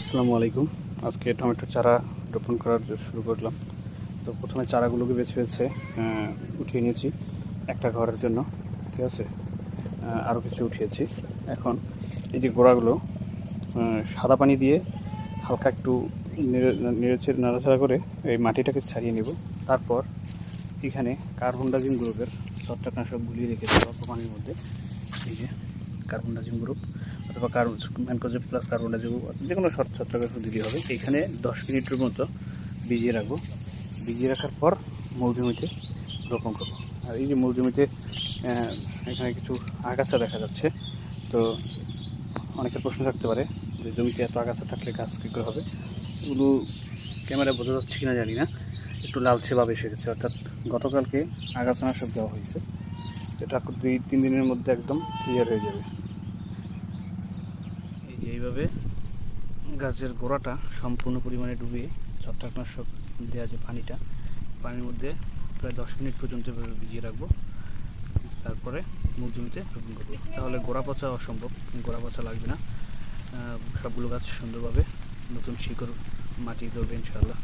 আসসালামু আলাইকুম। আজকে টমেটোর চারা রোপণ করার শুরু করলাম। তো প্রথমে চারাগুলোকে বেছে বেছে উঠিয়ে নিয়েছি একটা ঘরের জন্য, ঠিক আছে। আরও কিছু উঠিয়েছি। এখন এই যে গোড়াগুলো সাদা পানি দিয়ে হালকা একটু নাড়াচাড়া করে এই মাটিটাকে ছাড়িয়ে নেব। তারপর এখানে কার্বনডাজিম গ্রুপের ছত্রাকনাশক গুলিয়ে রেখেছি অল্প পানির মধ্যে। এই যে কার্বনডাজিম গ্রুপ অথবা ম্যানকোজেব প্লাস কার্বনডাজিম যে কোনো ছত্রাকনাশক দিলেই হবে। এইখানে 10 মিনিটের মতো ভিজিয়ে রাখবো। ভিজিয়ে রাখার পর মৌজমিতে রোপণ করবো। আর এই যে মৌজমিতে এখানে কিছু আগাছা দেখা যাচ্ছে। তো অনেকের প্রশ্ন থাকতে পারে যে জমিতে এত আগাছা থাকলে গাছ কী করে হবে। এগুলো ক্যামেরায় বোঝা যাচ্ছে কিনা জানি না, একটু লালচে ভাব এসে গেছে, অর্থাৎ গতকালকে আগাছানাশক দেওয়া হয়েছে। এটা 2-3 দিনের মধ্যে একদম ক্লিয়ার হয়ে যাবে। এই যে এইভাবে গাছের গোড়াটা সম্পূর্ণ পরিমাণে ডুবিয়ে ছত্রাকনাশক দেওয়া যে পানির মধ্যে প্রায় 10 মিনিট পর্যন্ত ভিজিয়ে রাখবো। তারপরে মৌজমিতে রোপণ করবো। তাহলে গোড়া পচা অসম্ভব, গোড়া পচা লাগবে না। সবগুলো গাছ সুন্দরভাবে নতুন শিকড় মাটি ধরবে ইনশাআল্লাহ।